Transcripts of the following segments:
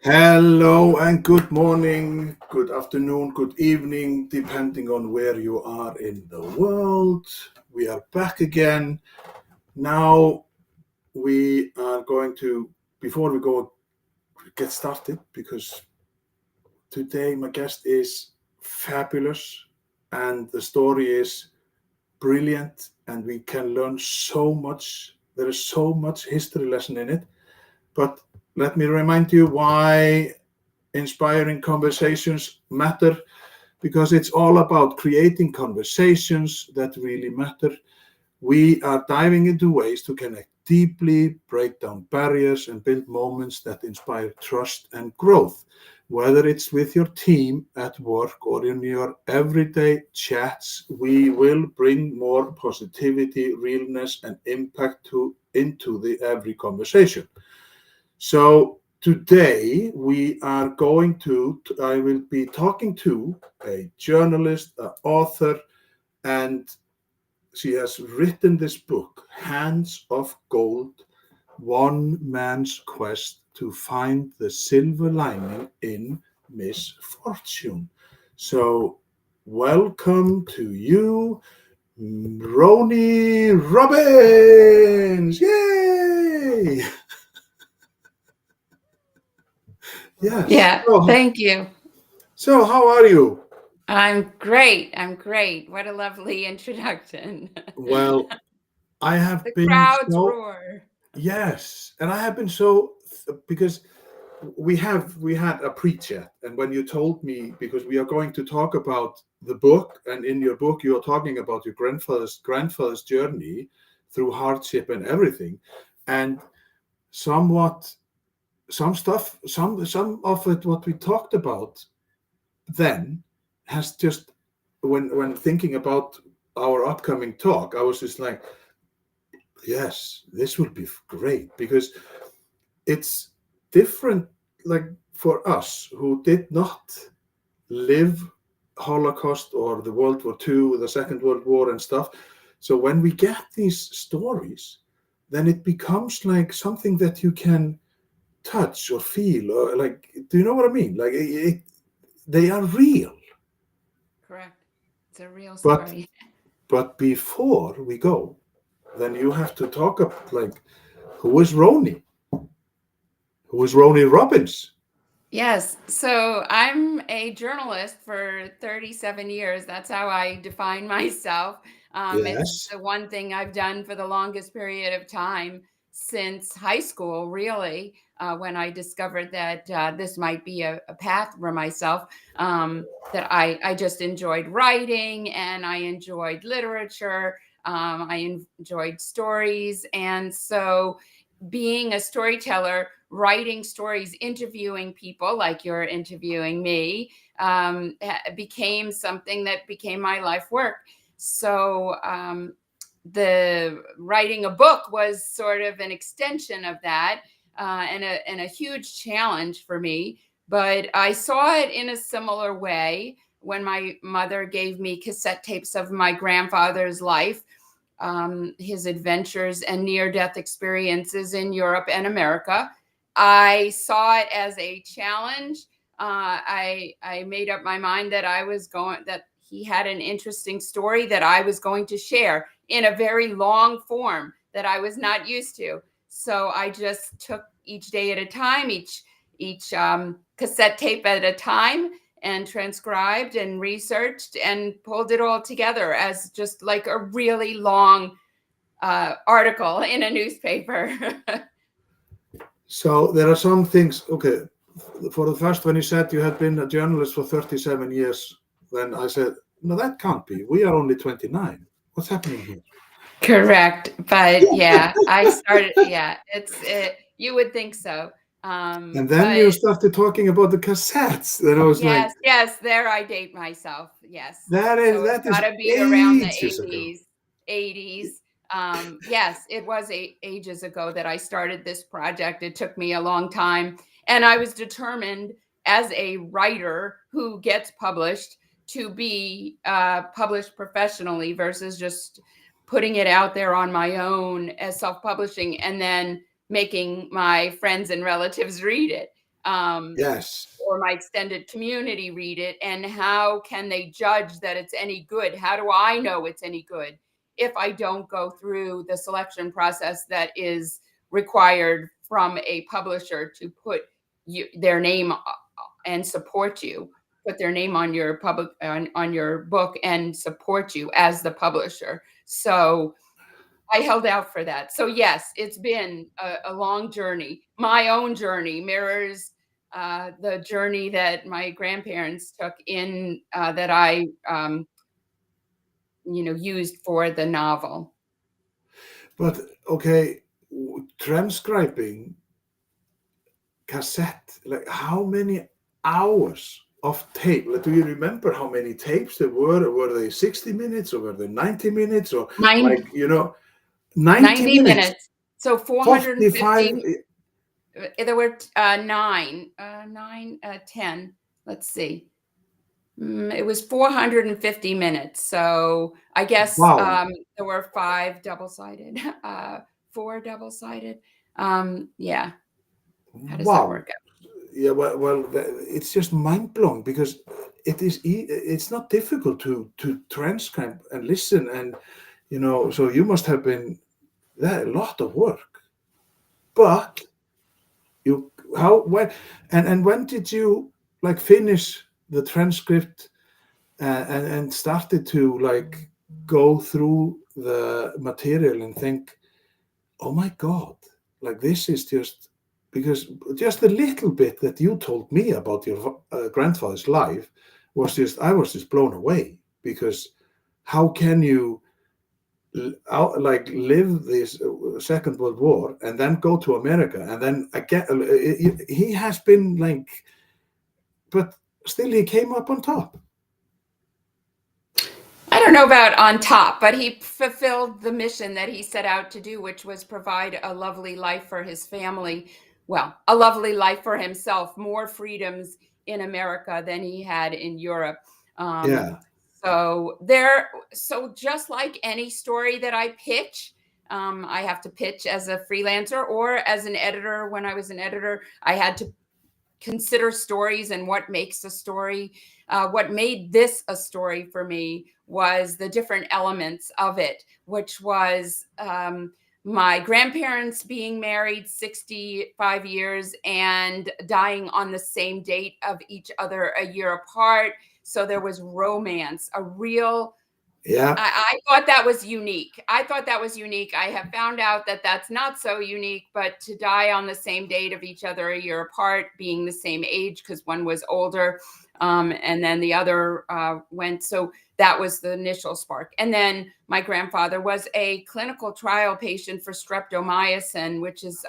Hello and good morning, good afternoon, good evening, depending on where you are in the world. We are back again. Now we are going to, before we go get started, because today my guest is fabulous and the story is brilliant and we can learn so much. There is so much history lesson in it. But let me remind you why inspiring conversations matter, because it's all about creating conversations that really matter. We are diving into ways to connect deeply, break down barriers, and build moments that inspire trust and growth. Whether it's with your team at work or in your everyday chats, we will bring more positivity, realness, and impact into the every conversation. So today I will be talking to a journalist, an author, and she has written this book, Hands of Gold, One Man's Quest to Find the Silver Lining in Misfortune. So welcome to you, Roni Robbins. Yay! Yes. Yeah, So, thank you. so how are you? I'm great. I'm great. What a lovely introduction. Well, I have The been crowds so, roar. yes, and I have been so because we had a pre-chat, and when you told me, because we are going to talk about the book, and in your book you are talking about your grandfather's journey through hardship and everything, and somewhat some stuff, some of it what we talked about then has just, when thinking about our upcoming talk, I was just like, yes, this will be great, because it's different, like for us who did not live Holocaust or the World War II, the Second World War and stuff. So when we get these stories, then it becomes like something that you can touch or feel, or like, do you know what I mean? Like they are real. Correct. It's a real But story. before we go, then you have to talk about, like, who is Roni? Who is Roni Robbins? Yes. So I'm a journalist for 37 years. That's how I define myself. It's Yes. the one thing I've done for the longest period of time since high school, really, when I discovered that this might be a path for myself. That I just enjoyed writing and I enjoyed literature. I enjoyed stories. And so being a storyteller, writing stories, interviewing people like you're interviewing me, became something that became my life work. So the writing a book was sort of an extension of that, and a huge challenge for me. But I saw it in a similar way when my mother gave me cassette tapes of my grandfather's life, his adventures and near death experiences in Europe and America. I saw it as a challenge. I made up my mind that that he had an interesting story that I was going to share in a very long form that I was not used to. So I just took each day at a time, each cassette tape at a time, and transcribed and researched and pulled it all together as just like a really long article in a newspaper. So there are some things. Okay, for the first, when you said you had been a journalist for 37 years, then I said, no, that can't be. We are only 29. What's happening here? Correct. But yeah, I started, yeah, you would think so. And then you But started talking about the cassettes. Then I was like, yes, yes, there I date myself. Yes. that So is it's that got is to be around the ages ago. 80s, 80s. Yes, it was ages ago that I started this project. It took me a long time. And I was determined as a writer who gets published to be published professionally versus just putting it out there on my own as self publishing and then making my friends and relatives read it. Yes. or my extended community read it, and how can they judge that it's any good? How do I know it's any good if I don't go through the selection process that is required from a publisher to put their name and support you, put their name on your on your book and support you as the publisher? So I held out for that. So yes, it's been a long journey. My own journey mirrors the journey that my grandparents took in that I used for the novel. But okay, transcribing cassette, like how many hours of tape? Like, do you remember how many tapes there were? Were they 60 minutes or were they 90 minutes or Nine, like, 90 90 minutes, minutes. So 45? 450. There were nine, 10. Let's see. It was 450 minutes. So I guess Wow. there were 5 double-sided, 4 double-sided. Yeah. How does that Wow. work out? Yeah, well, it's just mind blowing because it's not difficult to transcribe and listen, and so you must have been a lot of work. But you how when and when did you like finish the transcript and started to like go through the material and think, oh my God, like this is just because just the little bit that you told me about your grandfather's life was just, I was just blown away because how can you like live this Second World War and then go to America and then again, he has been like, but still he came up on top. I don't know about on top, but he fulfilled the mission that he set out to do, which was provide a lovely life for his family. Well, a lovely life for himself, more freedoms in America than he had in Europe. Um, Yeah, so just like any story that I pitch, I have to pitch as a freelancer or as an editor. When I was an editor, I had to consider stories and what makes a story. What made this a story for me was the different elements of it, which was my grandparents being married 65 years and dying on the same date of each other a year apart. So there was romance, a real yeah, I thought that was unique. I thought that was unique. I have found out that that's not so unique, but to die on the same date of each other a year apart, being the same age, because one was older and then the other went. So that was the initial spark. And then my grandfather was a clinical trial patient for streptomycin, which is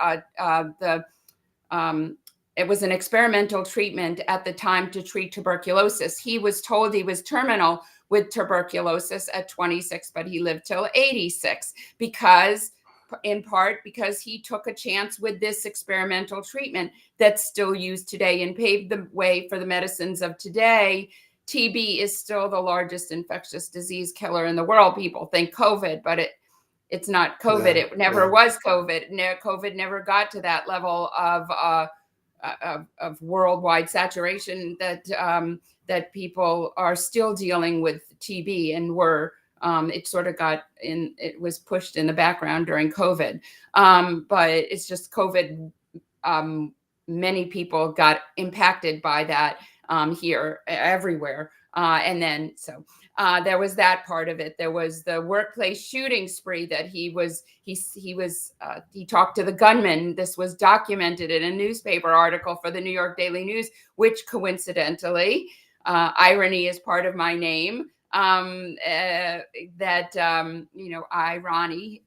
um, it was an experimental treatment at the time to treat tuberculosis. He was told he was terminal with tuberculosis at 26, but he lived till 86 because, in part, because he took a chance with this experimental treatment that's still used today and paved the way for the medicines of today. TB is still the largest infectious disease killer in the world. People think COVID, but it's not COVID. yeah, It never yeah. was COVID. COVID never got to that level of worldwide saturation that people are still dealing with TB and were. It sort of it was pushed in the background during COVID. But it's just COVID. Many people got impacted by that here, everywhere. And then there was that part of it. There was the workplace shooting spree that he talked to the gunman. This was documented in a newspaper article for the New York Daily News, which coincidentally, irony is part of my name. I, Roni,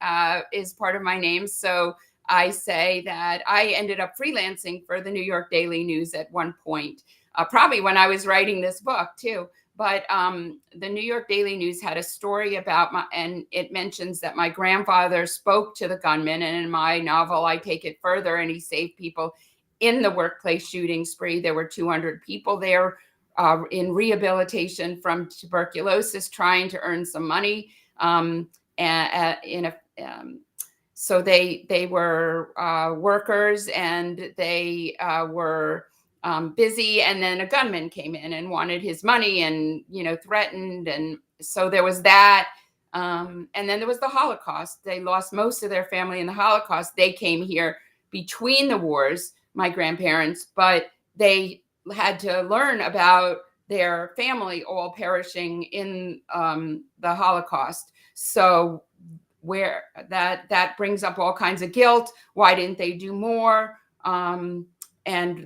is part of my name. So I say that I ended up freelancing for the New York Daily News at one point, probably when I was writing this book too. But the New York Daily News had a story about and it mentions that my grandfather spoke to the gunman. And in my novel, I take it further, and he saved people in the workplace shooting spree. There were 200 people there in rehabilitation from tuberculosis, trying to earn some money. So they were workers, and they were busy. And then a gunman came in and wanted his money and, threatened. And so there was that. And then there was the Holocaust. They lost most of their family in the Holocaust. They came here between the wars, my grandparents, but they had to learn about their family all perishing in the Holocaust. So where that brings up all kinds of guilt. Why didn't they do more? And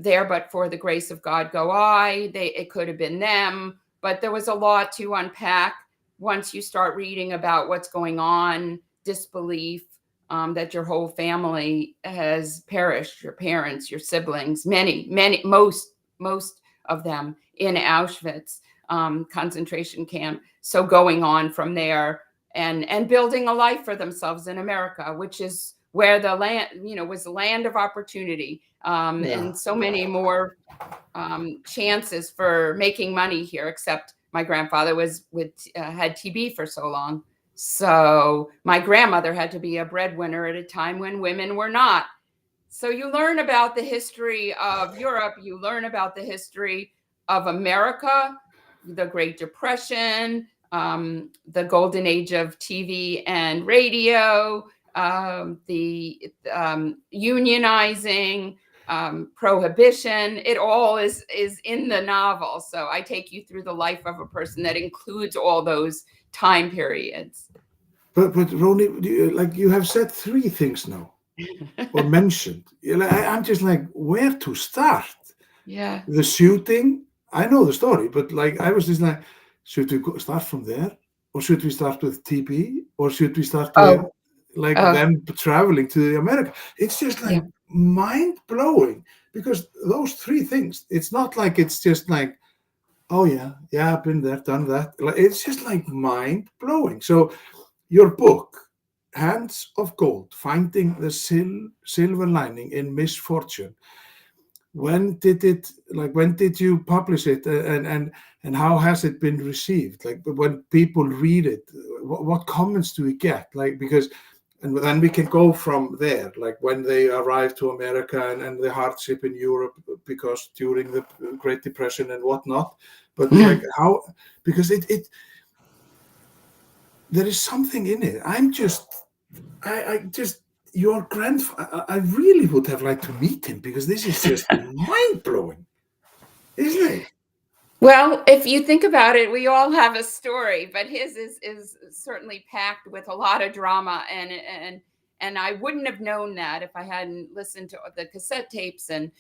there, but for the grace of God go I. It could have been them, but there was a lot to unpack once you start reading about what's going on, disbelief, that your whole family has perished, your parents, your siblings, most of them in Auschwitz concentration camp. So going on from there and building a life for themselves in America, which is where the land, was the land of opportunity, and so many more chances for making money here, except my grandfather had TB for so long. So my grandmother had to be a breadwinner at a time when women were not. So you learn about the history of Europe, you learn about the history of America, the Great Depression, the golden age of TV and radio, the unionizing, prohibition. It all is in the novel. So I take you through the life of a person that includes all those time periods. But Roni, you have said three things now, or mentioned. I'm just like, where to start? Yeah. The shooting, I know the story, but I was just like, should we start from there? Or should we start with TB? Or should we start with them traveling to America? It's just like mind blowing, because those three things, it's not like it's just like, oh yeah, I've been there, done that. It's just like mind blowing. So your book, Hands of Gold, Finding the Silver Lining in Misfortune. When did you publish it, and how has it been received? When people read it, what comments do we get? And then we can go from there, when they arrive to America and the hardship in Europe, because during the Great Depression and whatnot. But how, because it there is something in it. I just, your grandfather, I really would have liked to meet him, because this is just mind-blowing, isn't it? Well, if you think about it, we all have a story, but his is certainly packed with a lot of drama, and I wouldn't have known that if I hadn't listened to the cassette tapes and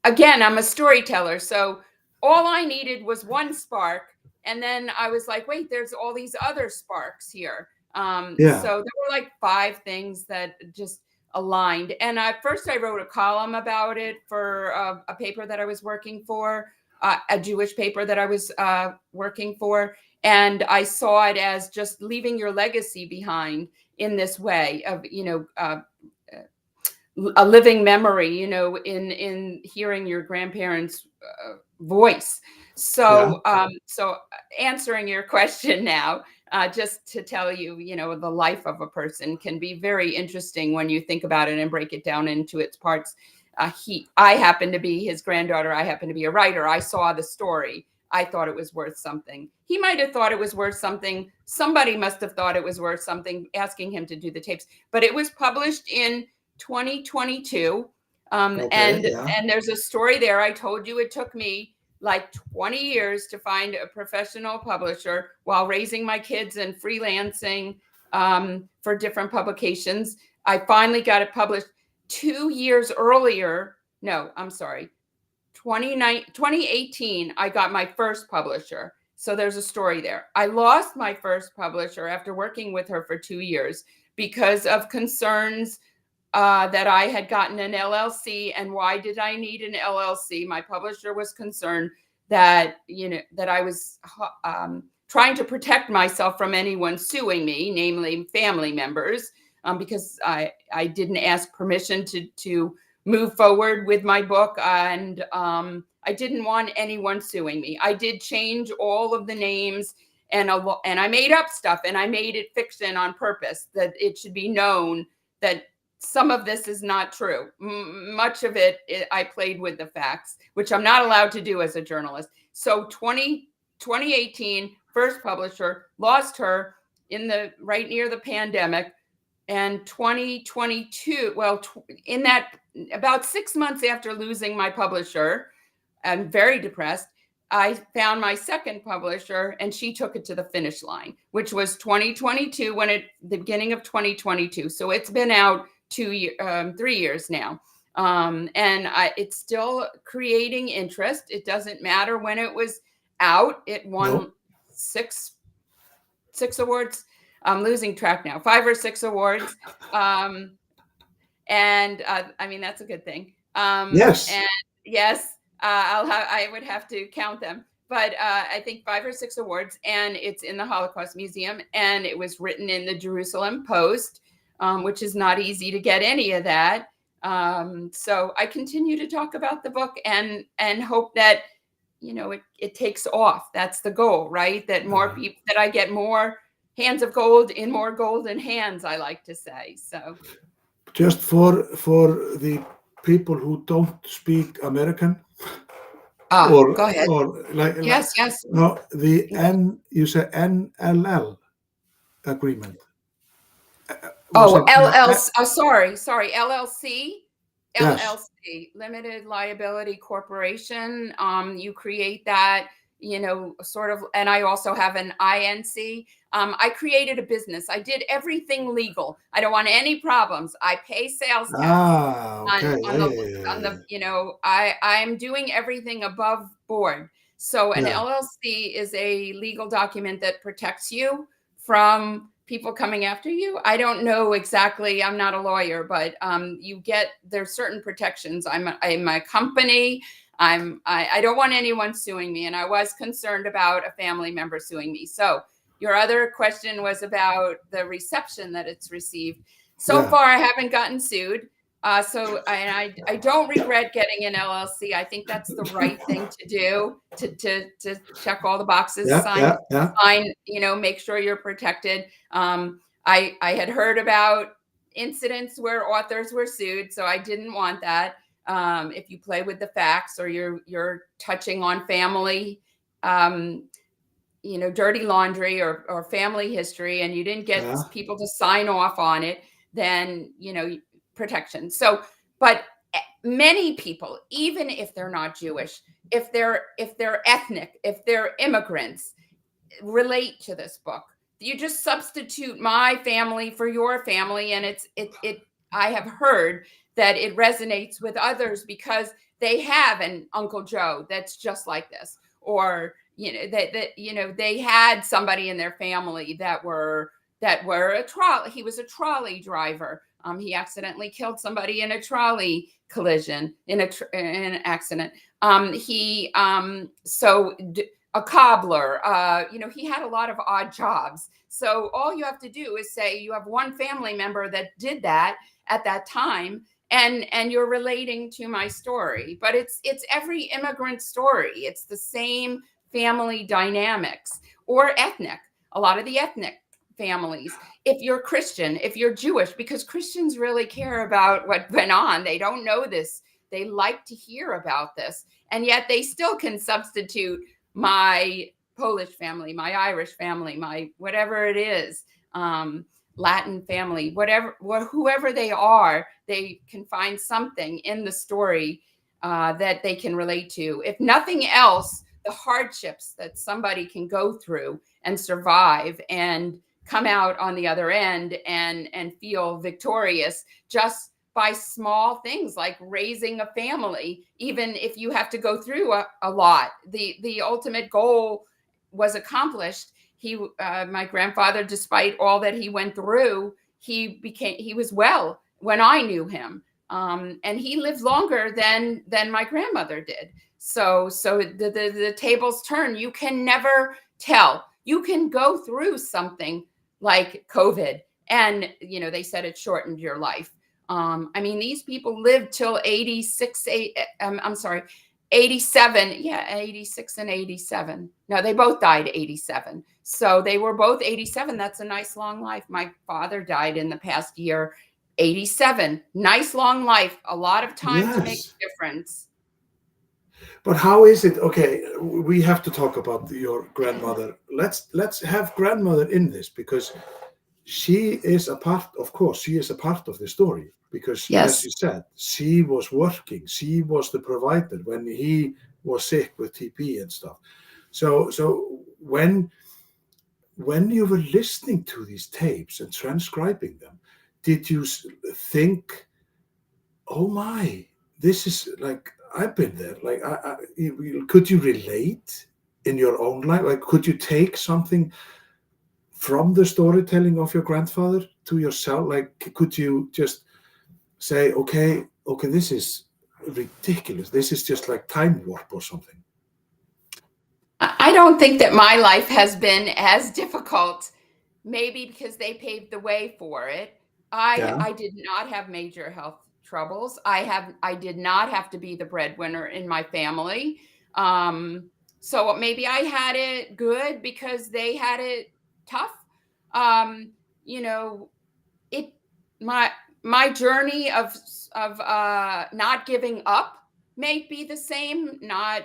again, I'm a storyteller, so all I needed was one spark, and then I was like, wait, there's all these other sparks here. So there were like 5 things that just aligned. And first I wrote a column about it for a paper that I was working for, a Jewish paper that I was working for. And I saw it as just leaving your legacy behind in this way of, a living memory, in hearing your grandparents' voice. So, so answering your question now, just to tell you, the life of a person can be very interesting when you think about it and break it down into its parts. I happen to be his granddaughter. I happen to be a writer. I saw the story. I thought it was worth something. He might have thought it was worth something. Somebody must have thought it was worth something, asking him to do the tapes. But it was published in 2022. And there's a story there. I told you it took me like 20 years to find a professional publisher while raising my kids and freelancing for different publications. I finally got it published 2 years earlier. No, I'm sorry. 2018, I got my first publisher. So there's a story there. I lost my first publisher after working with her for 2 years because of concerns that I had gotten an LLC. And why did I need an LLC? My publisher was concerned that, that I was trying to protect myself from anyone suing me, namely family members, because I didn't ask permission to move forward with my book. And I didn't want anyone suing me. I did change all of the names, and I made up stuff, and I made it fiction on purpose, that it should be known that some of this is not true. Much of it, I played with the facts, which I'm not allowed to do as a journalist. So 2018, first publisher, lost her right near the pandemic. And 2022, well, in that about 6 months after losing my publisher, I'm very depressed. I found my second publisher, and she took it to the finish line, which was 2022, the beginning of 2022. So it's been out 3 years now. And it's still creating interest. It doesn't matter when it was out. It won six awards. I'm losing track now. 5 or 6 awards. And I mean, that's a good thing. Yes. And yes, I would have to count them, but I think 5 or 6 awards, and it's in the Holocaust Museum, and it was written in the Jerusalem Post, which is not easy to get any of that. So I continue to talk about the book and hope that, it takes off. That's the goal, right? That more people, that I get more hands of gold in more golden hands, I like to say. So just for the people who don't speak American, go ahead. Or Yes. No, you say NLL agreement. Sorry, LLC. Yes. LLC, Limited Liability Corporation. You create that, sort of, and I also have an INC. I created a business. I did everything legal. I don't want any problems. I pay sales tax okay. on the, I'm doing everything above board. So an LLC is a legal document that protects you from people coming after you. I don't know exactly. I'm not a lawyer, but there's certain protections. I'm a company. I don't want anyone suing me, and I was concerned about a family member suing me. So your other question was about the reception that it's received. So far, I haven't gotten sued. So I don't regret getting an LLC. I think that's the right thing to do, to check all the boxes, sign, make sure you're protected. I had heard about incidents where authors were sued, so I didn't want that. If you play with the facts, or you're touching on family, dirty laundry or family history, and you didn't get people to sign off on it, then, protection. So, but many people, even if they're not Jewish, if they're ethnic, if they're immigrants, relate to this book. You just substitute my family for your family, and I have heard that it resonates with others because they have an Uncle Joe that's just like this, or they had somebody in their family that were a trolley. He was a trolley driver. He accidentally killed somebody in a trolley collision, in an accident. A cobbler, he had a lot of odd jobs. So all you have to do is say you have one family member that did that at that time, and you're relating to my story. But it's every immigrant story. It's the same family dynamics, or ethnic. A lot of the ethnic families. If you're Christian, if you're Jewish, because Christians really care about what went on. They don't know this. They like to hear about this. And yet they still can substitute my Polish family, my Irish family, my whatever it is, Latin family, whoever they are, they can find something in the story that they can relate to. If nothing else, the hardships that somebody can go through and survive and come out on the other end and feel victorious just by small things like raising a family. Even if you have to go through a lot, the ultimate goal was accomplished. My grandfather, despite all that he went through, he was well when I knew him. And he lived longer than my grandmother did. So the tables turn. You can never tell. You can go through something like COVID, and they said it shortened your life. I mean, these people lived till 86. 87. Yeah, 86 and 87. No, they both died 87. So they were both 87. That's a nice long life. My father died in the past year, 87. Nice long life. A lot of time to make Yes. a difference. But how is it? Okay, we have to talk about your grandmother. Let's have grandmother in this, because she is a part, of course, she is a part of the story, because as Yes. you said, she was working, she was the provider when he was sick with TB and stuff. So when you were listening to these tapes and transcribing them, did you think, oh my, this is like, I've been there. Like, could you relate in your own life? Like, could you take something from the storytelling of your grandfather to yourself? Like, could you just say, okay, this is ridiculous. This is just like time warp or something. I don't think that my life has been as difficult, maybe because they paved the way for it. Yeah, I did not have major health troubles. I did not have to be the breadwinner in my family. So maybe I had it good because they had it tough. Um, you know, it my my journey of not giving up may be the same, not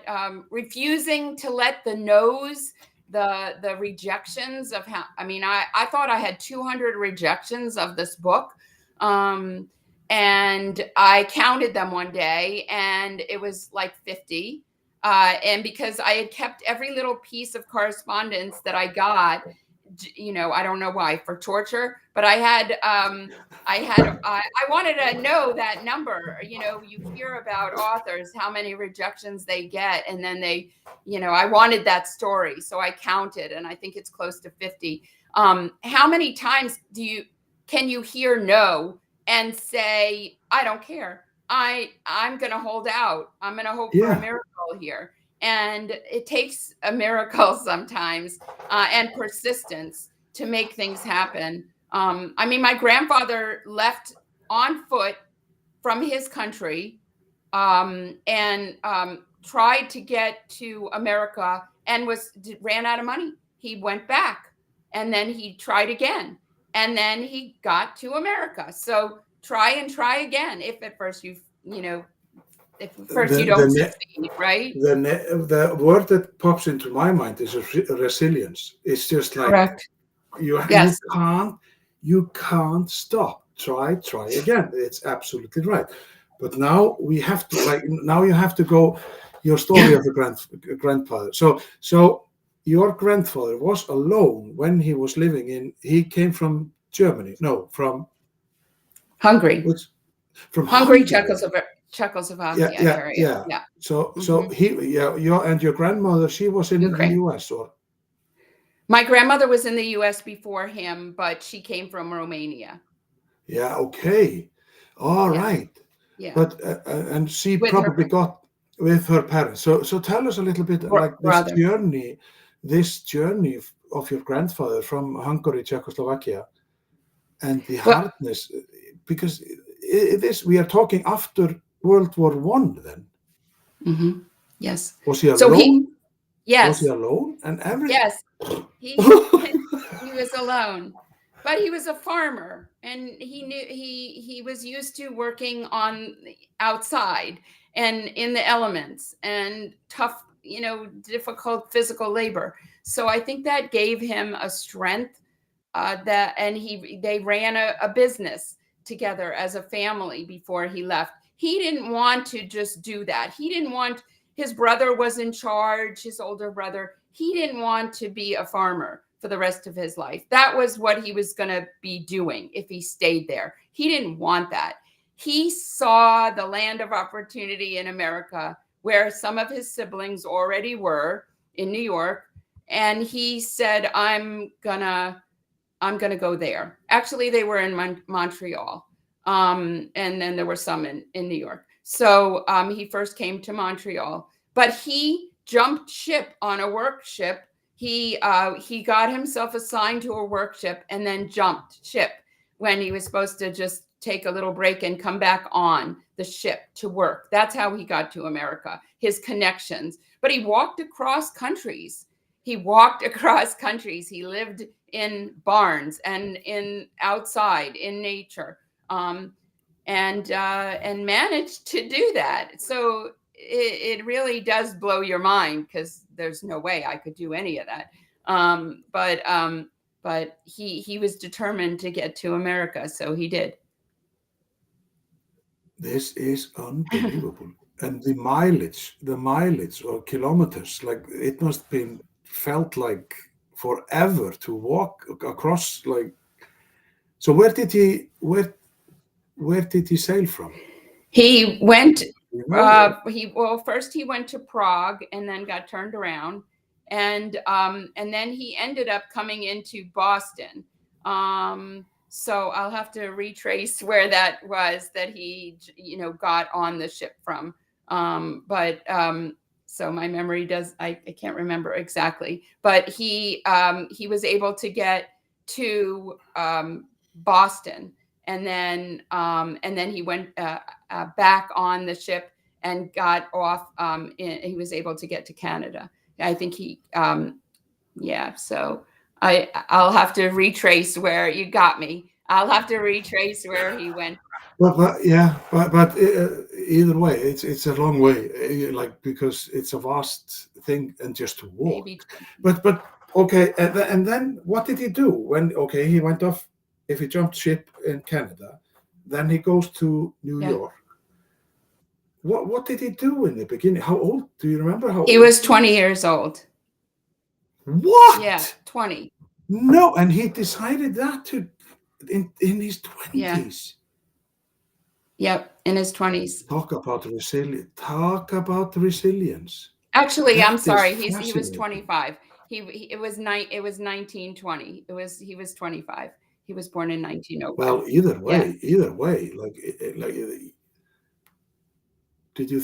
refusing to let the no's, the rejections of how, I mean, I thought I had 200 rejections of this book, um and I counted them one day and it was like 50, and because I had kept every little piece of correspondence that I got, I don't know why, for torture, but I wanted to know that number. You hear about authors, how many rejections they get, and then I wanted that story. So I counted, and I think it's close to 50. How many times can you hear no and say, I don't care. I'm going to hold out. I'm going to hope for a yeah, miracle here. And it takes a miracle sometimes, and persistence to make things happen. I mean, my grandfather left on foot from his country, and tried to get to America and ran out of money. He went back, and then he tried again, and then he got to America. So try and try again. If at first if first you don't the succeed, right? the word that pops into my mind is resilience. It's just like, Correct. you Yes. you can't stop. Try again. It's absolutely right. But now we have to, like, now you have to go your story of the grandfather. So your grandfather was alone when he was living in. He came from Germany. No, from Hungry. which from Hungary, Hungary. Yeah, Czechoslovakia yeah, area. yeah. Yeah. So Hmm. your grandmother, she was in the Ukraine. U.S. or My grandmother was in the US before him, but she came from Romania. yeah, okay, all Yeah. right. Yeah. But and she With her probably got with her parents. So tell us a little bit like brother. this journey of your grandfather from Hungary, Czechoslovakia, and the Well, hardness, because we are talking after World War One. Then mhm. Yes. was he So alone? Was he yes, alone and everything? yes, he he was alone, but he was a farmer, and he knew he was used to working on outside and in the elements and tough, difficult physical labor. So I think that gave him a strength, that and they ran a business together as a family before he left. He didn't want to just do that. He didn't want His brother was in charge, his older brother. He didn't want to be a farmer for the rest of his life. That was what he was going to be doing if he stayed there. He didn't want that. He saw the land of opportunity in America, where some of his siblings already were in New York, and he said, I'm gonna go there. Actually, they were in Montreal, and then there were some in New York. So he first came to Montreal, but he jumped ship on a work ship. He got himself assigned to a work ship and then jumped ship when he was supposed to just take a little break and come back on the ship to work. That's how he got to America. His connections, but he walked across countries. He walked across countries. He lived in barns and in outside in nature. and managed to do that. So it really does blow your mind, because there's no way I could do any of that. But he was determined to get to America, so he did. This is unbelievable. And the mileage or kilometers, like it must have been felt like forever to walk across. Like, so where did he sail from? He went. You know? First he went to Prague and then got turned around, and then he ended up coming into Boston. So I'll have to retrace where that was that he got on the ship from. But so my memory does, I can't remember exactly, but he was able to get to Boston, and then he went back on the ship and got off. He was able to get to Canada. I think yeah. So I'll have to retrace where you got me. I'll have to retrace where he went. But either way, it's a long way, like, because it's a vast thing, and just to walk. Maybe. But okay, and then what did he do when? Okay, he went off. If he jumped ship in Canada, then he goes to New York. What did he do in the beginning? How old? Do you remember how he old? was 20 years old. What? Yeah, 20. No, and he decided that in his 20s. Yeah. Yep, in his 20s. Talk about resilience. Actually, That I'm sorry. is He was fascinating. 25. It was 1920. He was 25. He was born in 1905. Well, either way, like did you?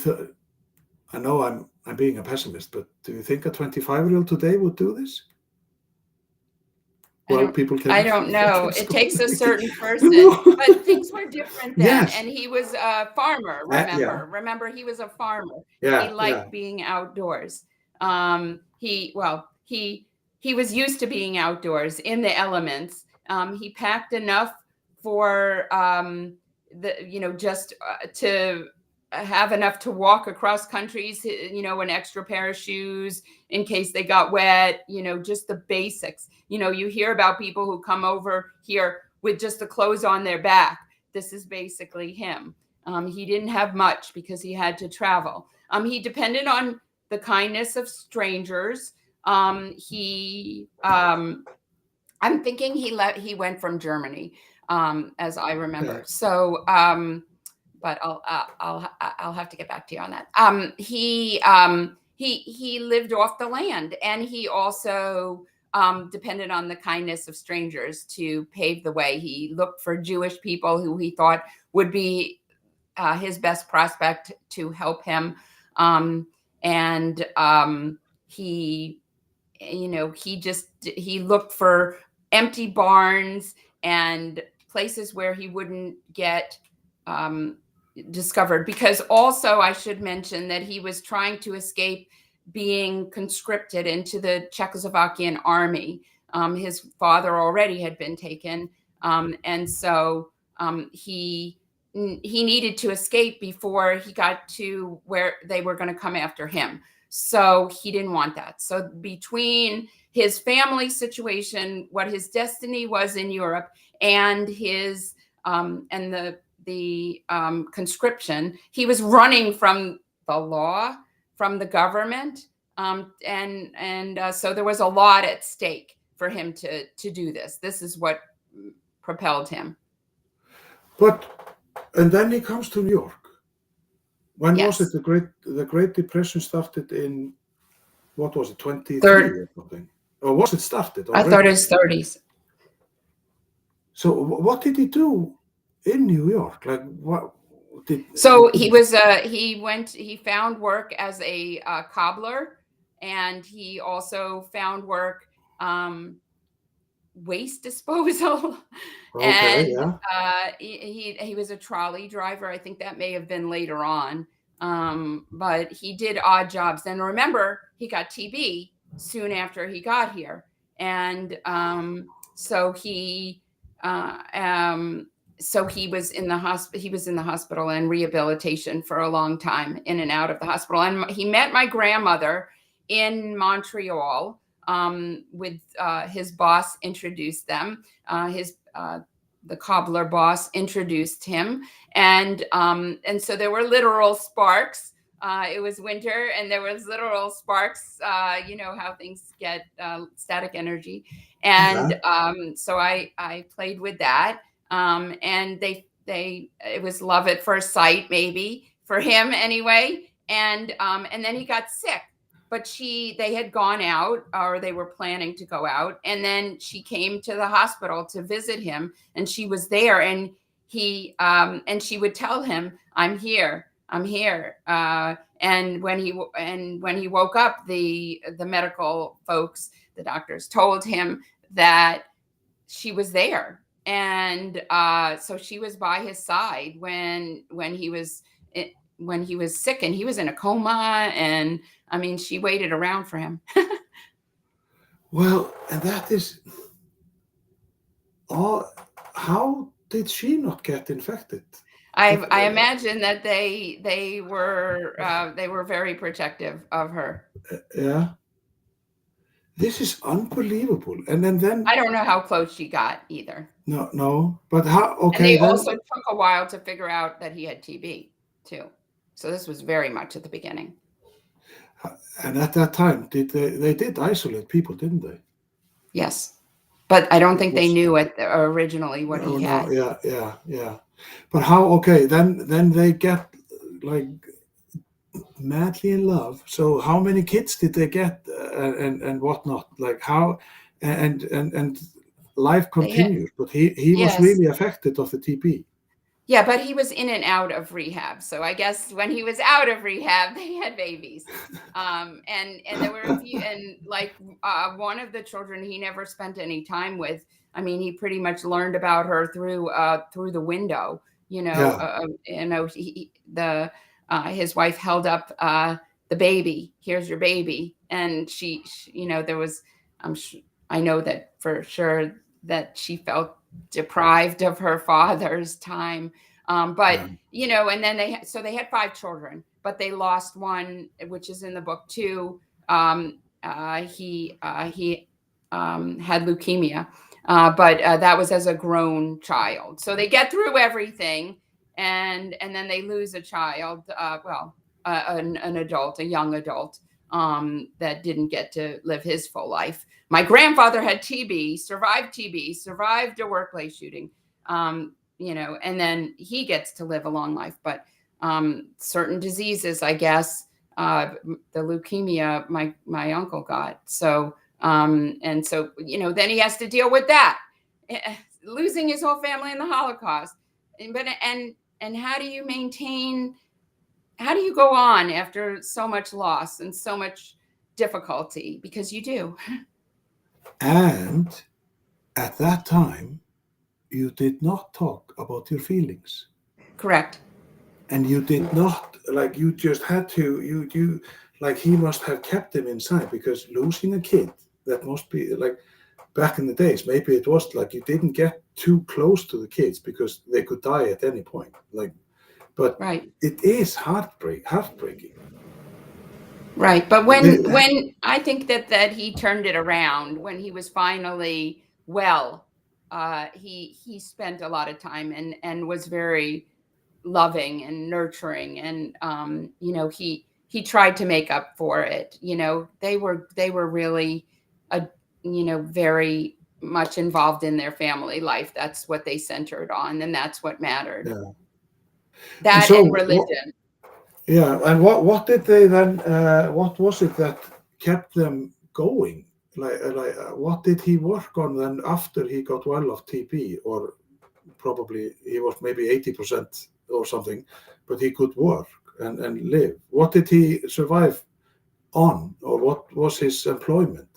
I know I'm being a pessimist, but do you think a 25-year-old today would do this? Well, people can. I don't know. It takes a certain person, but things were different then. Yes. And he was a farmer. Remember, he was a farmer. Yeah, he liked being outdoors. He was used to being outdoors in the elements. He packed enough for just to have enough to walk across countries, an extra pair of shoes in case they got wet, just the basics. You hear about people who come over here with just the clothes on their back. This is basically him. He didn't have much because he had to travel. He depended on the kindness of strangers. I'm thinking he went from Germany, as I remember. Okay. So, but I'll have to get back to you on that. He lived off the land, and he also depended on the kindness of strangers to pave the way. He looked for Jewish people who he thought would be his best prospect to help him. He looked for empty barns and places where he wouldn't get discovered, because also I should mention that he was trying to escape being conscripted into the Czechoslovakian army. His father already had been taken, and so he needed to escape before he got to where they were going to come after him. So he didn't want that. So between his family situation, what his destiny was in Europe, and his and the conscription, he was running from the law, from the government, so there was a lot at stake for him to do this. This is what propelled him. And then he comes to New York. When was it? The Great Depression started in, what was it, 23 or something? Or was it started already? I thought it was 30s. So what did he do in New York? Like, what did? So he was he found work as a cobbler, and he also found work waste disposal. Okay, and he was a trolley driver. I think that may have been later on, but he did odd jobs. And remember, he got TB soon after he got here, and so he so he was in the hospital. He was in the hospital and rehabilitation for a long time, in and out of the hospital. And he met my grandmother in Montreal. With his boss introduced them. His The cobbler boss introduced him, and so there were literal sparks. It was winter, and there was literal sparks. You know how things get static energy, Yeah. and so I played with that. And it was love at first sight, maybe for him anyway. And then he got sick, but they had gone out, or they were planning to go out, and then she came to the hospital to visit him, and she was there, and she would tell him, I'm here, I'm here. And when he woke up, the medical folks, the doctors, told him that she was there. And so she was by his side when he was sick, and he was in a coma. And I mean, she waited around for him. Well, and that is all. How did she not get infected? I imagine that they were very protective of her. Yeah, this is unbelievable. And then I don't know how close she got either. no, but how? And Okay, they then. also took a while to figure out that he had TB too. So this was very much at the beginning. And at that time, they did isolate people, didn't they? Yes, but I don't think they Yes. knew originally what he had. No, yeah. But how? Okay, then they get like madly in love. So how many kids did they get, and whatnot? Like how, and life They had, continues. But he was yes. really affected of the TB. Yeah, but he was in and out of rehab. So I guess when he was out of rehab, they had babies. And there were a few, and like one of the children he never spent any time with. I mean, he pretty much learned about her through the window. Yeah, His wife held up the baby. Here's your baby, and she there was, I know that for sure that she felt deprived of her father's time. But yeah, and then they had 5 children, but they lost one, which is in the book too. He had leukemia, but that was as a grown child. So they get through everything, and then they lose a child. An adult, a young adult, that didn't get to live his full life. My grandfather had TB, survived a workplace shooting, and then he gets to live a long life. But certain diseases, I guess, the leukemia my uncle got. So and so then he has to deal with that, losing his whole family in the Holocaust. And how do you maintain? How do you go on after so much loss and so much difficulty? Because you do. and at that time, you did not talk about your feelings, Correct. and you did not, like, you just had to, you like, he must have kept them inside, because losing a kid, that must be like, back in the days, maybe it was like you didn't get too close to the kids because they could die at any point. Like, but Right. it is heartbreaking. Right. But when I think that he turned it around, when he was finally well, he spent a lot of time and was very loving and nurturing, and he tried to make up for it. They were really very much involved in their family life. That's what they centered on, and that's what mattered. Yeah. And That so, and religion. yeah, and what did they then? What was it that kept them going? What did he work on then after he got well of TB? Or probably he was maybe 80% or something, but he could work and live. What did he survive on, or what was his employment?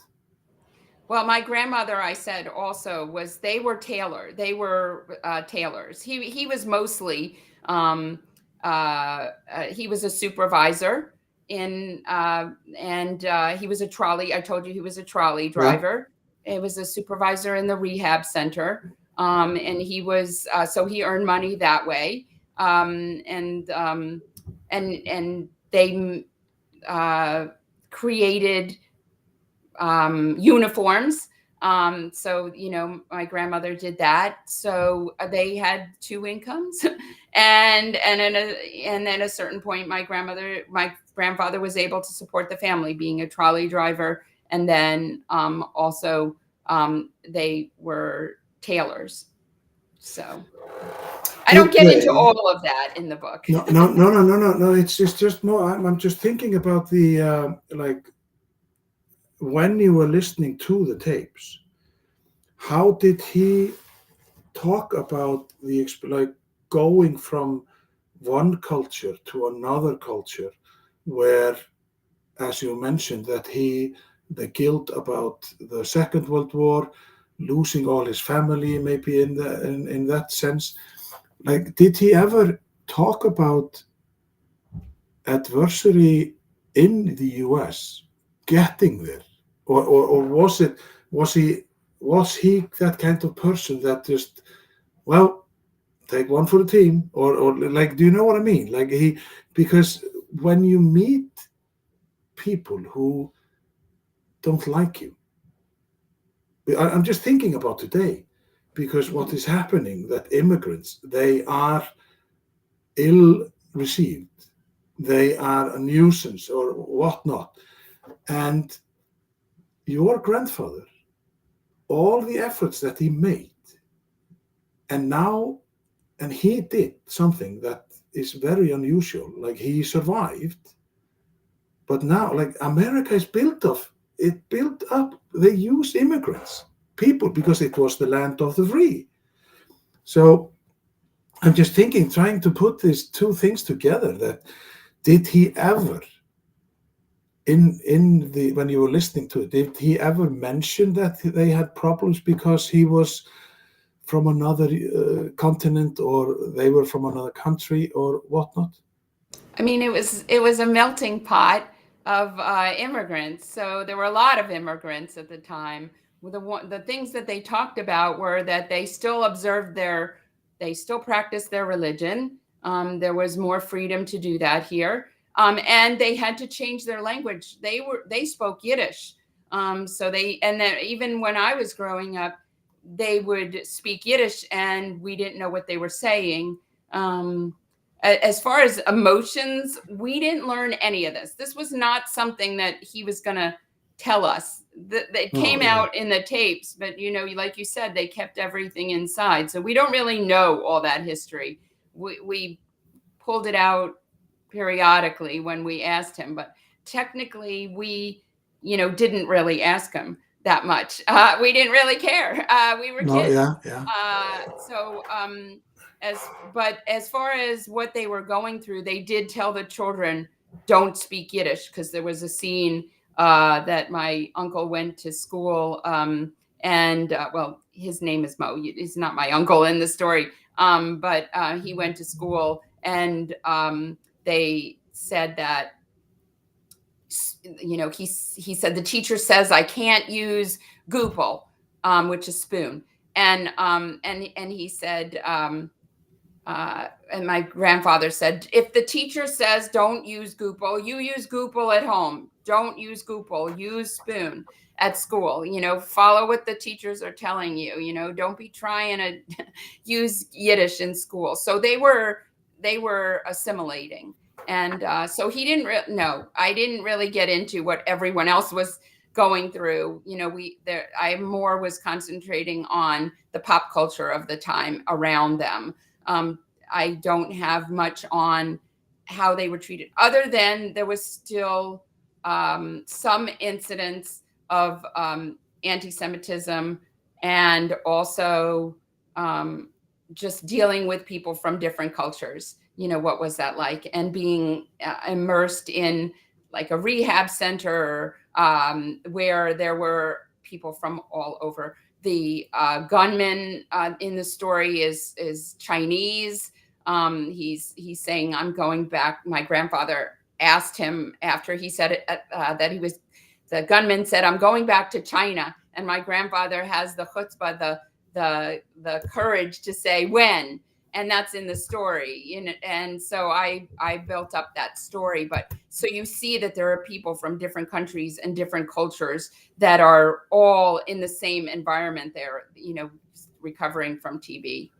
Well, my grandmother, I said also, they were tailors. He was mostly he was a supervisor and he was a trolley. I told you he was a trolley Yeah, driver. He was a supervisor in the rehab center. And he was so he earned money that way, and they created uniforms. So my grandmother did that. So they had two incomes, and then at a certain point, my grandfather was able to support the family, being a trolley driver, and then also they were tailors. So I don't get into Okay. all of that in the book. No, no, no, no, no, no, no. It's just more. I'm just thinking about the like when you were listening to the tapes. How did he talk about the like going from one culture to another culture, where, as you mentioned, that the guilt about the Second World War, losing all his family, maybe in that sense. Like, did he ever talk about adversary in the US getting there, or was he was he that kind of person that just, well, take one for the team, or like, do you know what I mean? Like, because when you meet people who don't like you, I'm just thinking about today, because what is happening, that immigrants, they are ill received, they are a nuisance or whatnot. And your grandfather, all the efforts that he made, and now, and he did something that is very unusual. Like, he survived, but now, like, America is built of, it built up, they use immigrants, people, because it was the land of the free. So I'm just thinking, trying to put these two things together, that did he ever, in the when you were listening to it, did he ever mention that they had problems because he was from another continent, or they were from another country, or whatnot? I mean, it was a melting pot of immigrants. So there were a lot of immigrants at the time. The things that they talked about were that they still practiced their religion. There was more freedom to do that here, and they had to change their language. They spoke Yiddish. So and then even when I was growing up, they would speak Yiddish, and we didn't know what they were saying. As far as emotions, we didn't learn any of this. This was not something that he was going to tell us. It Oh, came yeah. out in the tapes, but like you said, they kept everything inside. So we don't really know all that history. We pulled it out periodically when we asked him, but technically we, didn't really ask him that much. We didn't really care. We were No, kids. yeah, yeah. So as far as what they were going through, they did tell the children, don't speak Yiddish, because there was a scene that my uncle went to school, and well, his name is Mo. He's not my uncle in the story, but he went to school, and they said that, he said the teacher says I can't use Google, which is spoon, and he said, and my grandfather said, if the teacher says don't use Google, you use Google at home. Don't use Google, use spoon at school. Follow what the teachers are telling you. Don't be trying to use Yiddish in school. So they were assimilating. And so he didn't no, I didn't really get into what everyone else was going through. I more was concentrating on the pop culture of the time around them. I don't have much on how they were treated, other than there was still some incidents of anti-Semitism, and also just dealing with people from different cultures. What was that like? And being immersed in like a rehab center, where there were people from all over. The gunman in the story is Chinese. He's saying, I'm going back. My grandfather asked him after he said that the gunman said, I'm going back to China. And my grandfather has the chutzpah, the courage to say when, and that's in the story, you know. And so I built up that story. But so you see that there are people from different countries and different cultures that are all in the same environment there, you know, recovering from TB.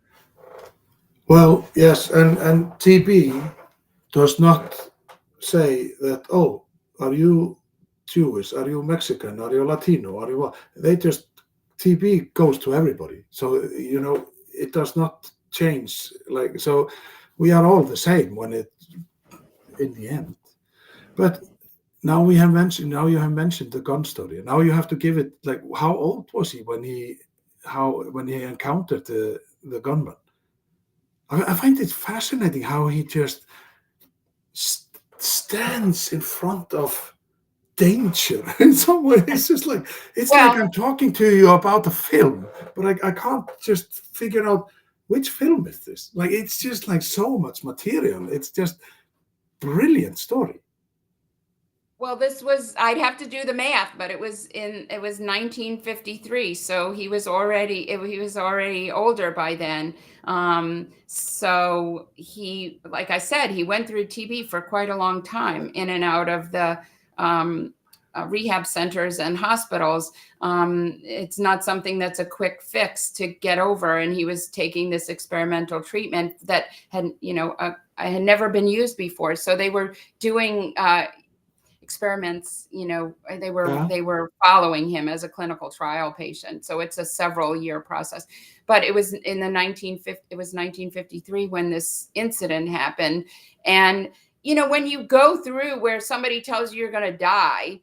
Well, yes, and TB does not say that, oh, are you Jewish? Are you Mexican? Are you Latino? Are you what? They just, TB goes to everybody. So, you know, it does not change. Like, so we are all the same when it, in the end. But now you have mentioned the gun story. Now you have to give it, like, how old was he when he encountered the gunman? I find it fascinating how he just stands in front of danger in some way. It's just like, it's like Well, I'm talking to you about a film, but I can't just figure out which film is this. Like, it's just like so much material. It's just brilliant story. well, this was, I'd have to do the math, but it was 1953, so he was already older by then. So he, like I said, he went through TB for quite a long time, in and out of the rehab centers and hospitals. It's not something that's a quick fix to get over, and he was taking this experimental treatment that had, you know, had never been used before. So they were doing experiments, you know, Yeah. they were following him as a clinical trial patient. So it's a several year process. But it was in the 1953 when this incident happened. And, you know, when you go through where somebody tells you you're going to die,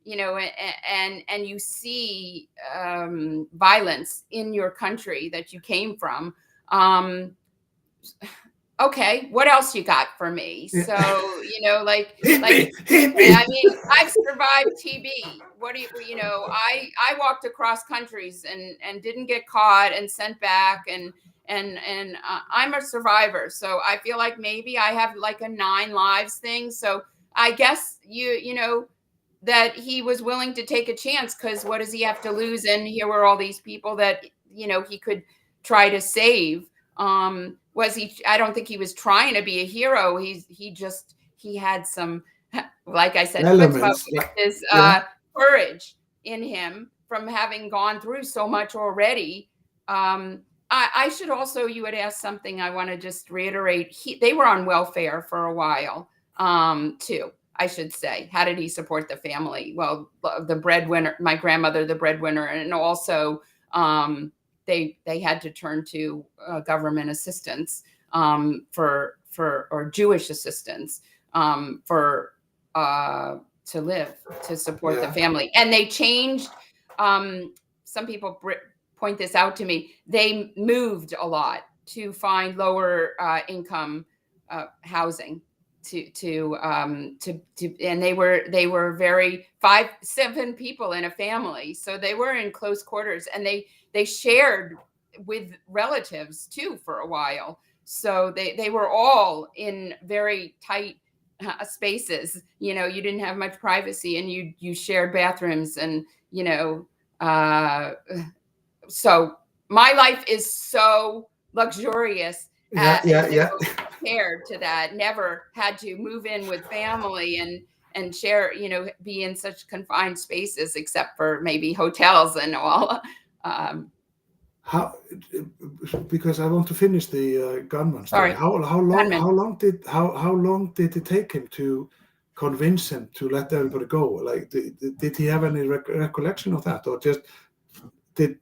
you know, and you see violence in your country that you came from, okay, what else you got for me? So, you know, Hit me, hit me. I mean, I've survived TB. What do you, you know, I walked across countries and didn't get caught and sent back, and I'm a survivor. So I feel like maybe I have like a 9 lives thing. So I guess you know, that he was willing to take a chance, because what does he have to lose? And here were all these people that, you know, he could try to save. Was he, I don't think he was trying to be a hero. He had some, like I said, chutzpah, Elements. which is Yeah. courage in him from having gone through so much already. I should also, you had asked something I want to just reiterate. They were on welfare for a while, too, I should say. How did he support the family? Well, the breadwinner, my grandmother, the breadwinner, and also they had to turn to government assistance or Jewish assistance for to live, to support the Yeah. family. And they changed. Some people point this out to me. They moved a lot to find lower income housing. And they were very 7 people in a family, so they were in close quarters, and they shared with relatives too for a while. So they were all in very tight spaces. You know, you didn't have much privacy, and you shared bathrooms, and you know, so my life is so luxurious Yeah. Yeah. you Yeah. know, compared to that. Never had to move in with family and share, you know, be in such confined spaces, except for maybe hotels and all. How? Because I want to finish the gunman story. Sorry, gunman. How long did it take him to convince him to let everybody go? Like, did he have any recollection of that, or just did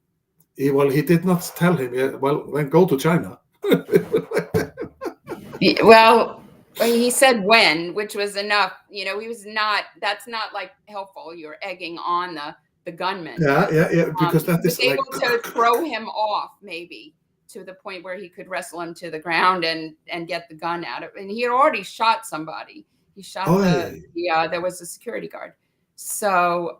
he? Well, he did not tell him. Yeah, well, then go to China. Well, he said when, which was enough. You know, he was not. That's not like helpful. You're egging on the gunman, Yeah, but yeah, yeah. Because he that was is like, able to throw him off, maybe to the point where he could wrestle him to the ground and get the gun out of. And he had already shot somebody. He shot oh, there was a security guard. So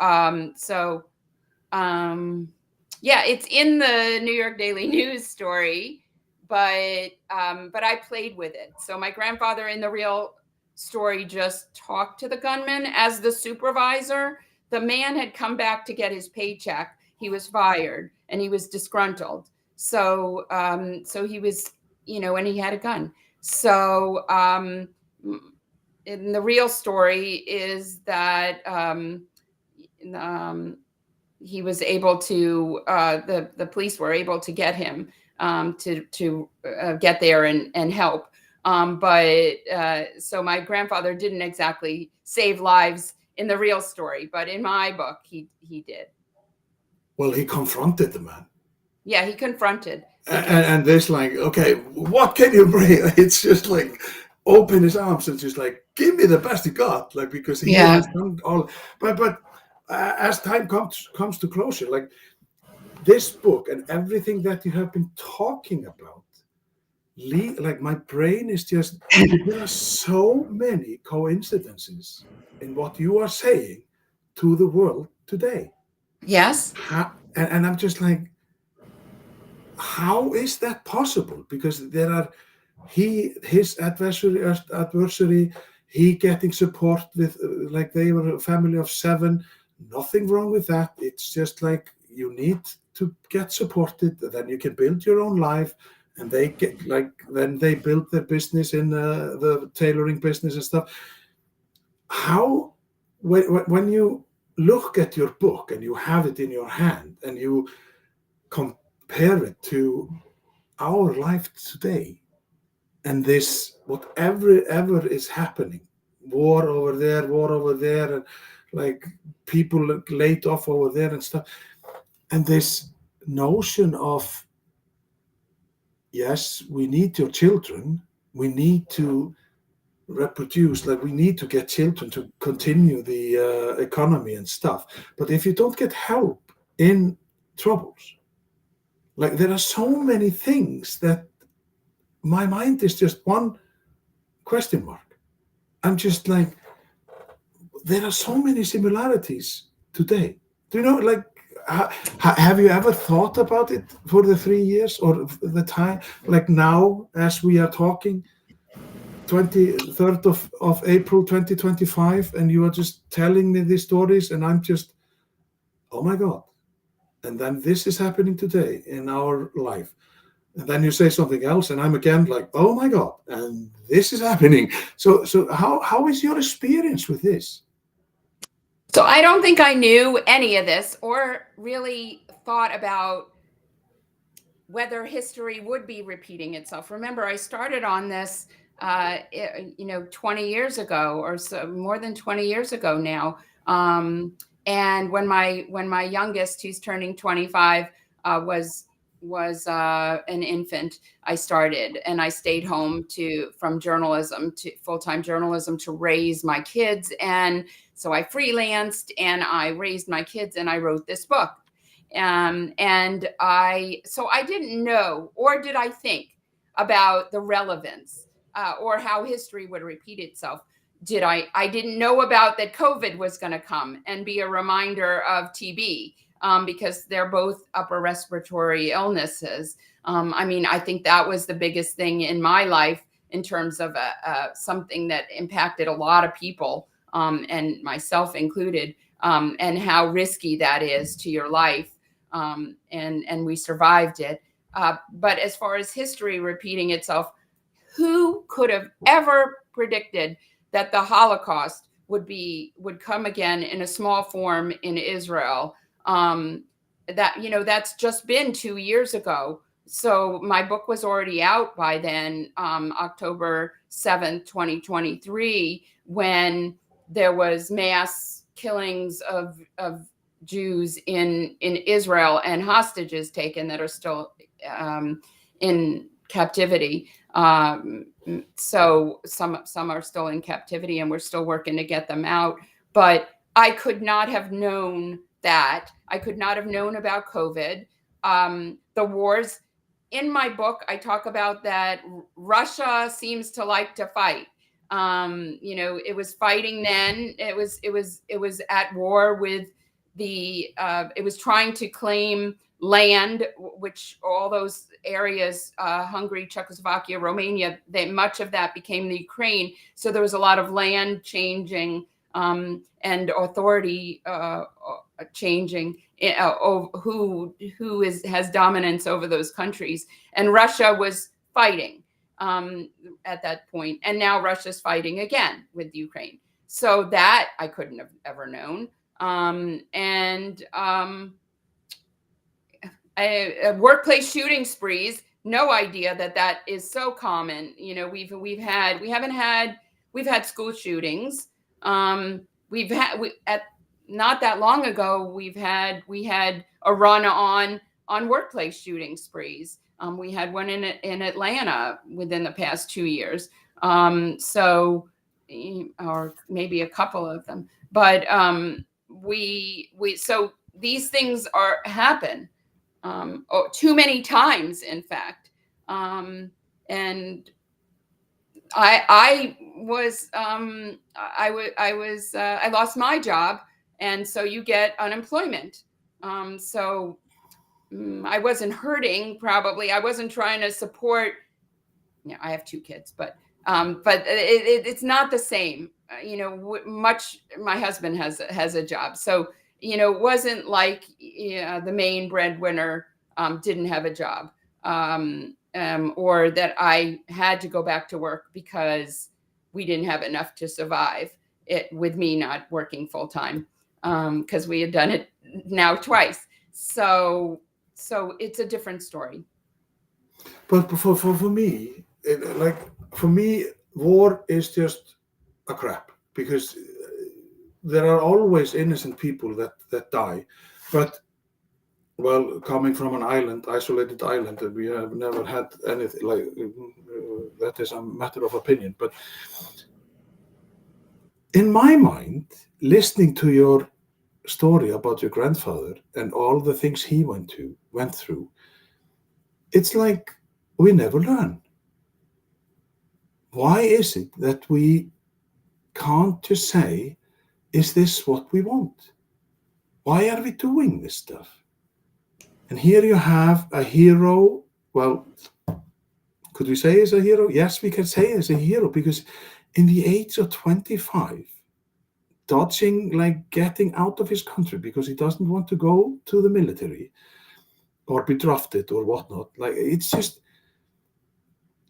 yeah, it's in the New York Daily News story, but I played with it. So my grandfather in the real story just talked to the gunman as the supervisor. The man had come back to get his paycheck. He was fired, and he was disgruntled. So he was, and he had a gun. So and the real story is that he was able to, the police were able to get him to get there and help. So my grandfather didn't exactly save lives in the real story, but in my book, he did. Well, he confronted the man. Yeah, he confronted. And this, like, okay, what can you bring? It's just like open his arms and just like, give me the best you got, like, because he has done all. But as time comes to closure, like this book and everything that you have been talking about, like my brain is just, there are so many coincidences in what you are saying to the world today. Yes. And I'm just like, how is that possible? Because there are his adversary, he getting support with, like they were a family of 7, nothing wrong with that. It's just like you need to get supported, then you can build your own life. And they get, like, then they build their business in the tailoring business and stuff. How, when you look at your book and you have it in your hand and you compare it to our life today, and this, whatever ever is happening, war over there, and like people laid off over there and stuff, and this notion of, yes, we need your children, we need to reproduce, like we need to get children to continue the economy and stuff, but if you don't get help in troubles, like there are so many things that my mind is just one question mark. I'm just like, there are so many similarities today. Do you know, like, have you ever thought about it for the 3 years or the time, like now as we are talking, 23rd of April 2025, and you are just telling me these stories and I'm just, oh my God. And then this is happening today in our life. And then you say something else, and I'm again like, oh my God, and this is happening. So how is your experience with this? So I don't think I knew any of this or really thought about whether history would be repeating itself. Remember, I started on this, 20 years ago, or so, more than 20 years ago now. And when my youngest, who's turning 25, was an infant, I started, and I stayed home from journalism to full-time journalism to raise my kids. And so I freelanced and I raised my kids and I wrote this book. So I didn't know, or did I think about the relevance or how history would repeat itself. I didn't know about that COVID was going to come and be a reminder of TB. Because they're both upper respiratory illnesses. I think that was the biggest thing in my life in terms of something that impacted a lot of people, and myself included, and how risky that is to your life. And we survived it. But as far as history repeating itself, who could have ever predicted that the Holocaust would come again in a small form in Israel? That's just been 2 years ago. So my book was already out by then, October 7th, 2023, when there was mass killings of Jews in Israel and hostages taken that are still in captivity. So some are still in captivity, and we're still working to get them out. But I could not have known that. I could not have known about COVID. The wars. In my book, I talk about that Russia seems to like to fight. It was fighting then. It was at war with it was trying to claim land, which all those areas, Hungary, Czechoslovakia, Romania, much of that became the Ukraine. So there was a lot of land changing and authority changing who has dominance over those countries. And Russia was fighting at that point, and now Russia's fighting again with Ukraine. So that I couldn't have ever known. Workplace shooting sprees. No idea that is so common. We've had school shootings. We've had at not that long ago we had a run on workplace shooting sprees. We had one in Atlanta within the past 2 years. So, or maybe a couple of them, but so these things happen too many times, in fact. And I lost my job, and so you get unemployment. So I wasn't hurting. Probably I wasn't trying to support. Yeah, I have 2 kids, but it's not the same. My husband has a job, so it wasn't like the main breadwinner didn't have a job. Or that I had to go back to work because we didn't have enough to survive, with me not working full time, because we had done it now twice. So it's a different story. But for me, war is just a crap, because there are always innocent people that die. But well, coming from an isolated island, and we have never had anything like that is a matter of opinion. But in my mind, listening to your story about your grandfather and all the things he went through, it's like we never learn. Why is it that we can't just say, is this what we want? Why are we doing this stuff? And here you have a hero. Well, could we say he's a hero? Yes, we can say he's a hero, because in the age of 25, dodging, like getting out of his country because he doesn't want to go to the military or be drafted or whatnot. Like, it's just,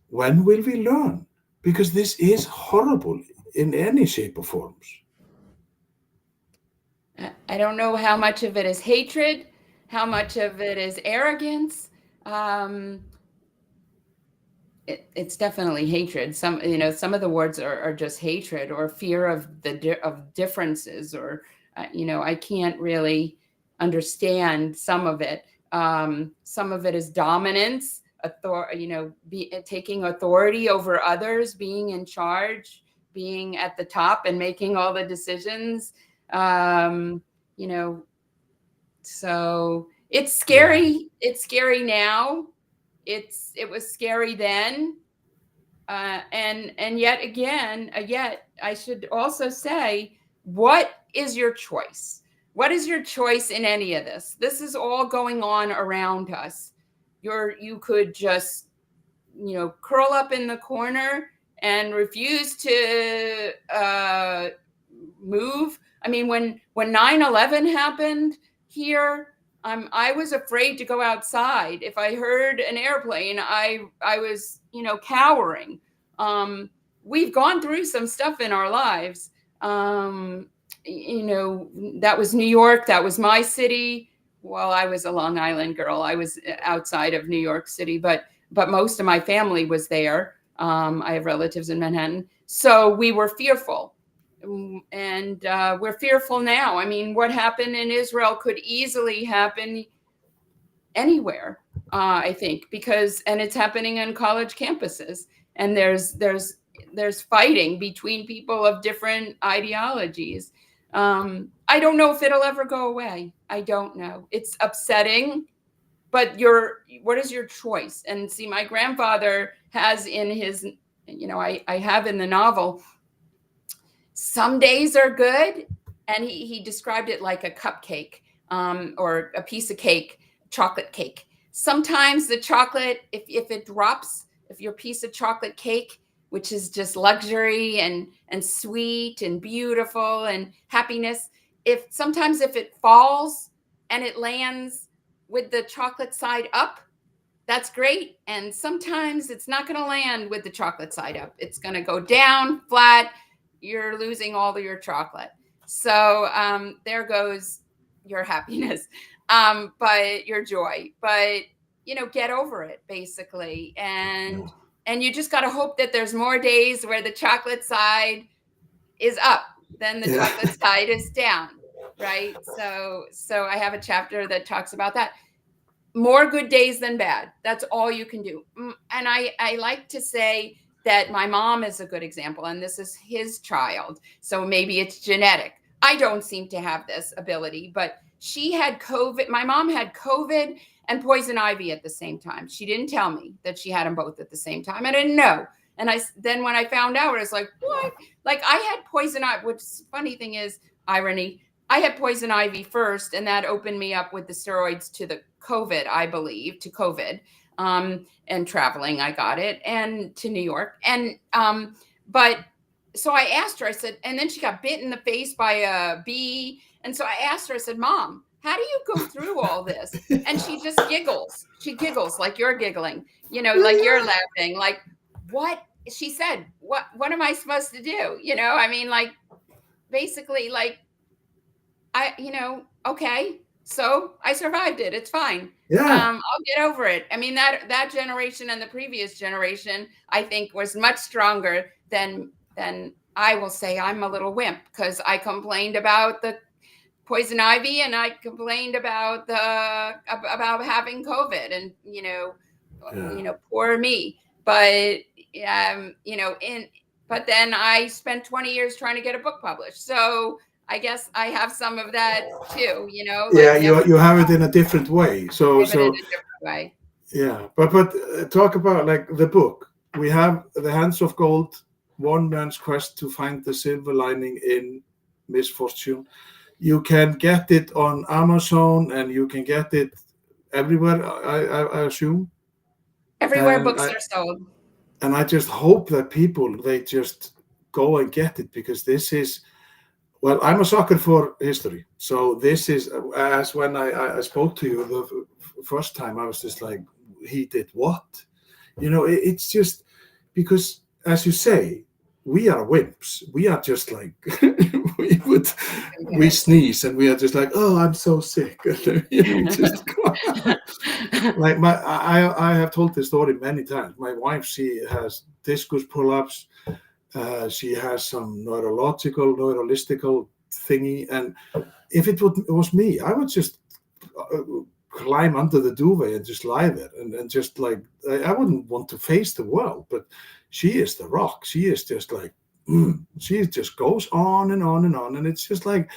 when will we learn? Because this is horrible in any shape or forms. I don't know how much of it is hatred, how much of it is arrogance. It's definitely hatred. Some of the words are just hatred or fear of of differences, or I can't really understand some of it. Some of it is dominance, taking authority over others, being in charge, being at the top and making all the decisions. So it's scary. It's scary now. It was scary then. And yet I should also say, what is your choice? What is your choice in any of this? This is all going on around us. You could just, curl up in the corner and refuse to move. I mean, when 9/11 happened here, I was afraid to go outside. If I heard an airplane, I was, cowering. We've gone through some stuff in our lives. That was New York. That was my city. Well, I was a Long Island girl. I was outside of New York City, but most of my family was there. I have relatives in Manhattan. So we were fearful. And we're fearful now. I mean, what happened in Israel could easily happen anywhere, I think, and it's happening on college campuses. And there's fighting between people of different ideologies. I don't know if it'll ever go away. I don't know. It's upsetting, but what is your choice? And see, my grandfather has in his, I have in the novel, some days are good. And he described it like a cupcake, or a piece of cake, chocolate cake. Sometimes the chocolate, if it drops, if your piece of chocolate cake, which is just luxury and sweet and beautiful and happiness, sometimes if it falls and it lands with the chocolate side up, that's great. And sometimes it's not going to land with the chocolate side up. It's going to go down flat. You're losing all of your chocolate. So there goes your happiness, but your joy. But get over it, basically. And you just got to hope that there's more days where the chocolate side is up than the chocolate side is down, right? So I have a chapter that talks about that. More good days than bad. That's all you can do. And I like to say that my mom is a good example, and this is his child. So maybe it's genetic. I don't seem to have this ability, but she had COVID. My mom had COVID and poison ivy at the same time. She didn't tell me that she had them both at the same time. I didn't know. And then when I found out, I was like, what? Like I had poison ivy, which funny thing is, irony, I had poison ivy first, and that opened me up with the steroids to the COVID, I believe, to COVID. And traveling, I got it, and to New York. And but so I asked her, I said, and then she got bit in the face by a bee. And so I asked her, I said, Mom, how do you go through all this? And she just giggles. She giggles like you're giggling, like you're laughing. Like, what? She said, what am I supposed to do? I mean, like, basically, like, okay, so I survived it. It's fine. Yeah. I'll get over it. I mean, that generation and the previous generation, I think, was much stronger than I will say. I'm a little wimp because I complained about the poison ivy and I complained about having COVID and, poor me. But, but then I spent 20 years trying to get a book published. So I guess I have some of that too, Yeah, you have it in a different way. So in a different way. Yeah, but talk about like the book. We have The Hands of Gold, One Man's Quest to Find the Silver Lining in Misfortune. You can get it on Amazon and you can get it everywhere, I assume. Everywhere books are sold. And I just hope that people, they just go and get it, because this is, well, I'm a sucker for history. So this is, as when I spoke to you the first time, I was just like, he did what? It's just because, as you say, we are wimps. We are just like, we sneeze and we are just like, oh, I'm so sick. Just like I have told this story many times. My wife, she has discus pull-ups. She has some neurological thingy, and if it was me, I would just climb under the duvet and just lie there and just like, I wouldn't want to face the world. But she is the rock. She is just like, she just goes on and on and on, and it's just like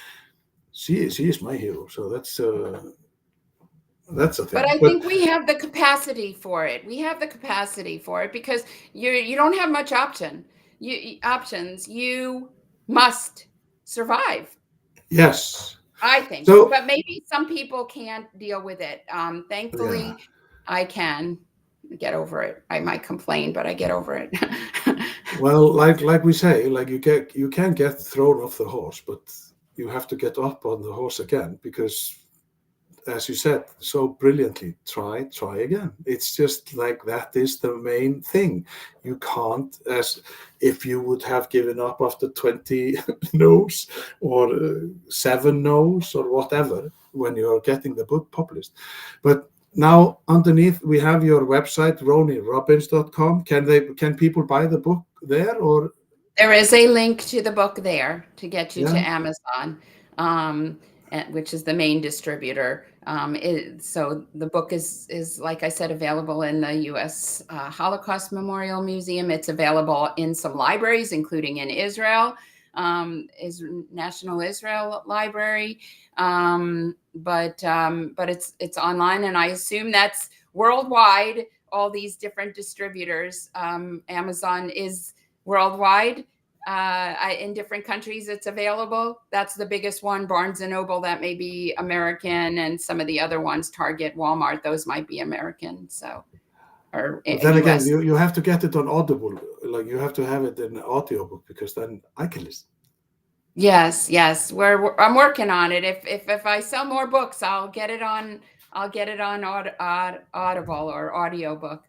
she is my hero. So that's a thing. But I think we have the capacity for it. We have the capacity for it because you don't have much options. You must survive. Yes. I think. So, but maybe some people can't deal with it. Thankfully, I can get over it. I might complain, but I get over it. Well, like we say, like you can get thrown off the horse, but you have to get up on the horse again, because, as you said so brilliantly, try again. It's just like, that is the main thing. You can't, as if you would have given up after 20 no's or 7 no's or whatever when you're getting the book published. But now underneath we have your website, ronirobbins.com. Can people buy the book there, or? There is a link to the book there to get you to Amazon, which is the main distributor. So the book is, like I said, available in the U.S. Holocaust Memorial Museum. It's available in some libraries, including in Israel, National Israel Library. But it's online, and I assume that's worldwide. All these different distributors. Amazon is worldwide. In different countries it's available. That's the biggest one. Barnes & Noble, that may be American, and some of the other ones, Target, Walmart, those might be American. So, or but then again, you have to get it on Audible. Like, you have to have it in an audiobook, because then I can listen. Yes. I'm working on it. If I sell more books, I'll get it on Audible or audiobook.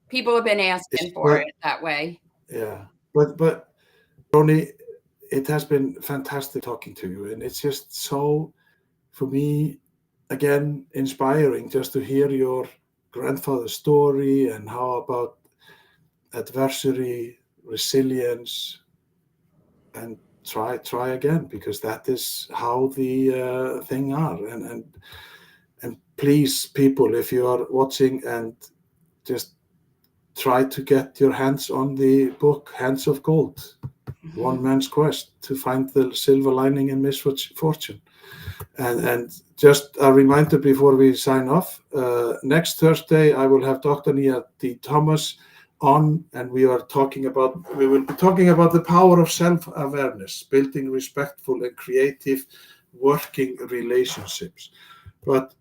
People have been asking for But it that way. yeah, but Roni, it has been fantastic talking to you, and it's just so, for me, again, inspiring just to hear your grandfather's story and how about adversity, resilience, and try again, because that is how the thing are. And please, people, if you are watching, and just try to get your hands on the book Hands of Gold, One Mhm. Man's Quest to find the silver lining in misfortune. And just a reminder before we sign off, next Thursday I will have Dr. Nia D. Thomas on, and we will be talking about the power of self-awareness, building respectful and creative working relationships. But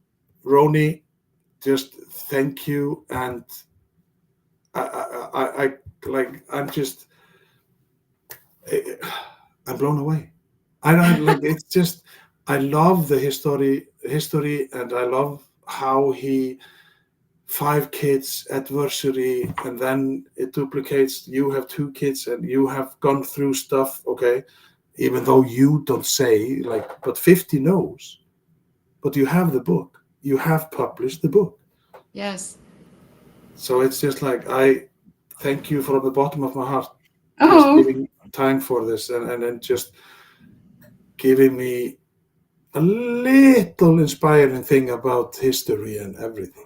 Roni, just thank you, and I like, I'm blown away. I don't like, it's just, I love the history, and I love how he, 5 kids adversary, and then it duplicates. You have 2 kids and you have gone through stuff, okay, even though you don't say, like, but 50 knows. But you have the book. You have published the book. Yes. So it's just like, I thank you from the bottom of my heart, just Oh, giving time for this, and just giving me a little inspiring thing about history and everything.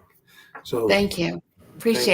So thank you. thank Appreciate